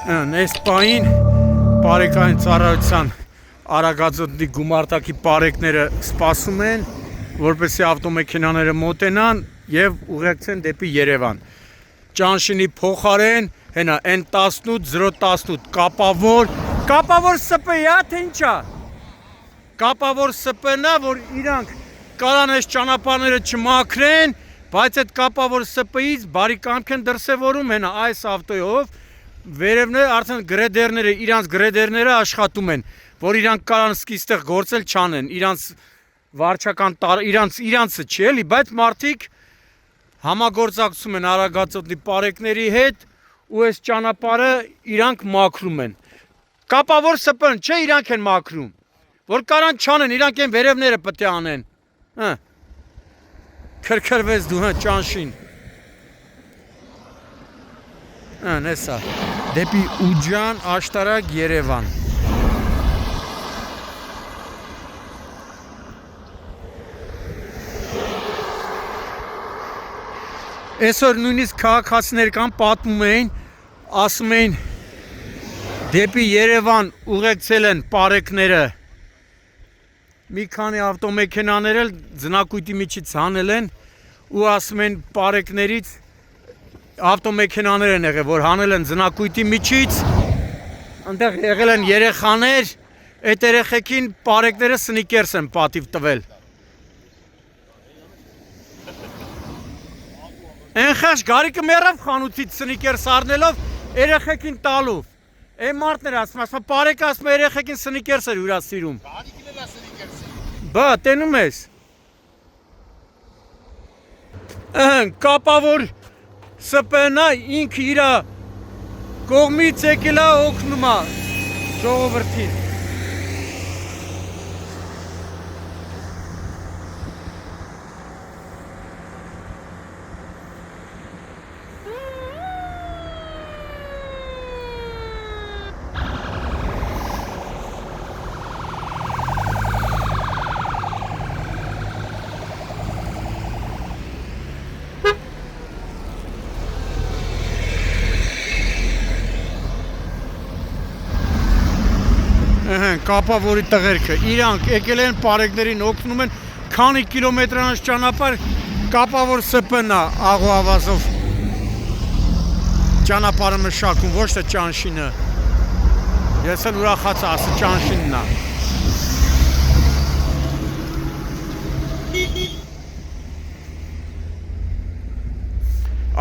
Այս պահին բարեկային ծառայության Արագածոտնի գումարտակի բարեկները սպասում են, որպեսզի ավտոմեքենաները մոտենան եւ ուղեկցեն դեպի Երևան։ Ճանշինի փոխարեն հենա N18-018 կապավոր SP-ա, թե ինչա։ Կապավոր SP-նա, որ իրանք կարան այս ճանապարհները չմաքրեն, բայց այդ կապավոր SP-ից բարի կամք են դրսևորում հենա այս ավտոյով, վերևները արդեն գրեդերները, իրանց գրեդերները աշխատում են, որ իրանք կարան սկիստեղ գործել չանեն, իրանց վարչական իրանցը չի էլի, բայց մարդիկ համագործակցում են Արագածոտնի պարեկների հետ ու այս ճանապարհը իրանք մաքրում են։ Կապավոր SP-ն չէ, իրանք են մաքրում, որ կարան չանեն, իրանք են վերևները պետք է անեն։ Քրքրվեց դու ճանշին։ Հեսա, դեպի Ուջան, Աշտարակ, Երևան։ Այսօր նույնիսկ քաղաքացիներ կան պատմում էին, ասում էին դեպի Երևան ուղեկցել են պարեկները։ Մի քանի ավտոմեքենաներ էլ ձնակույտի միջից հանել են ու ասում են պարեկներից ավտոմեքենաներ են եղել, որ հանել են ձնակույտի միջից, այնտեղ եղել են երեխաներ, այդ երեխեքին պարեկները սնիկերս են պատիվ տվել։ Ենխաշ գարիկը մերավ խանութից սնիկերս առնելով, երեխեքին տալով։ Այն մարդներ ասում, պարեկը ասում երեխեքին սնիկերս էր ուրասիրում։ Բա, տենում ես։ Կապավոր SP-նա ինքը իրա կողմից եկել է օգնում է ժողովրդին։ Կապավորի տղերքը, իրանք եկել են պարեկներին օգնում են, քանի կիլոմետրանոց ճանապարհ կապավոր SP-ն է աղու ավազով ճանապարհը մշակում, ոչ թե ճանշինը։ Ես էլ ուրախացա, ասի ճանշինն է։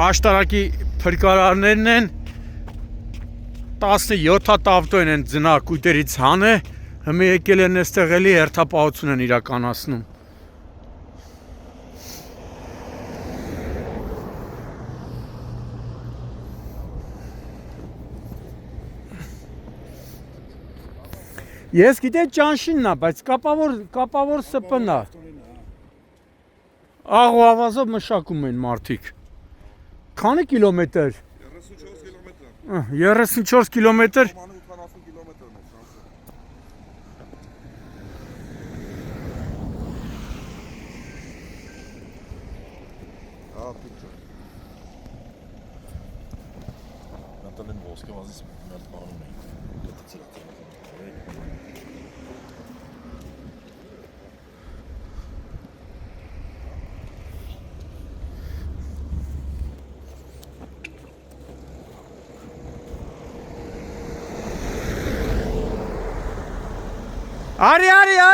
Աշտարակի փրկարարներն են 17 հատ ավտո են ձնակույտերից հանը, հիմա եկել են այստեղ էլի հերթապահություն են իրականացնում։ Ես գիտեի ճանշինն է, բայց կապավոր SP-ն է։ Աղու ավազով մշակում են մարդիկ։ Քանի կիլոմետր։ 34 կիլոմետր։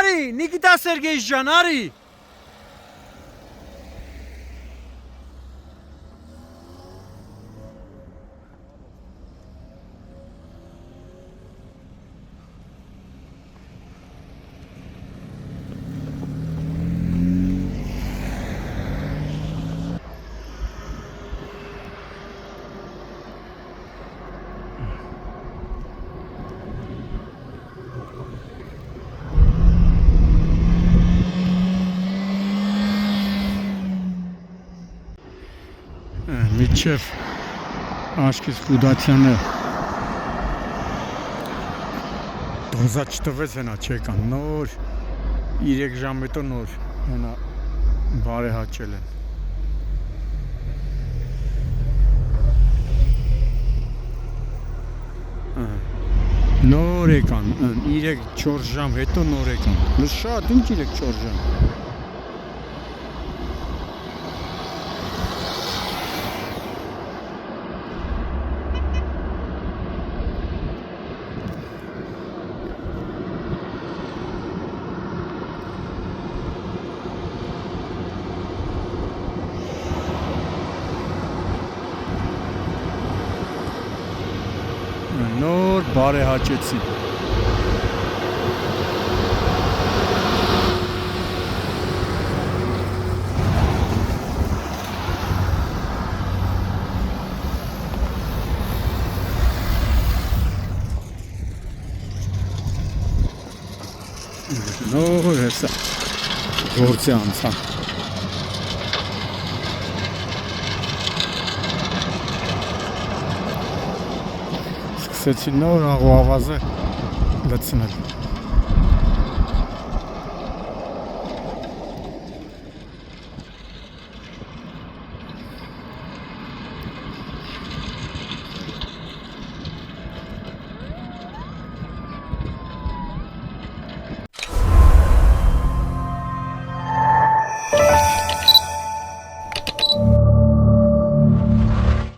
Արի, Նիկիտա Սերգեյիչ ջան, արի։ Միջև Աշկես Խուդատյանը դոզա չտվեց հենա չեկան, նոր 3 ժամ հետո նոր հենա բարեհաճել են։ նոր եկան, 3-4 ժամ հետո նոր եկան։ Շատ, ինչ 3-4 ժամ։ Նոր բարեհաճեցի։ Նոր հեսա գործի անցան։ Սկսեցի նոր աղվավազը լցնել։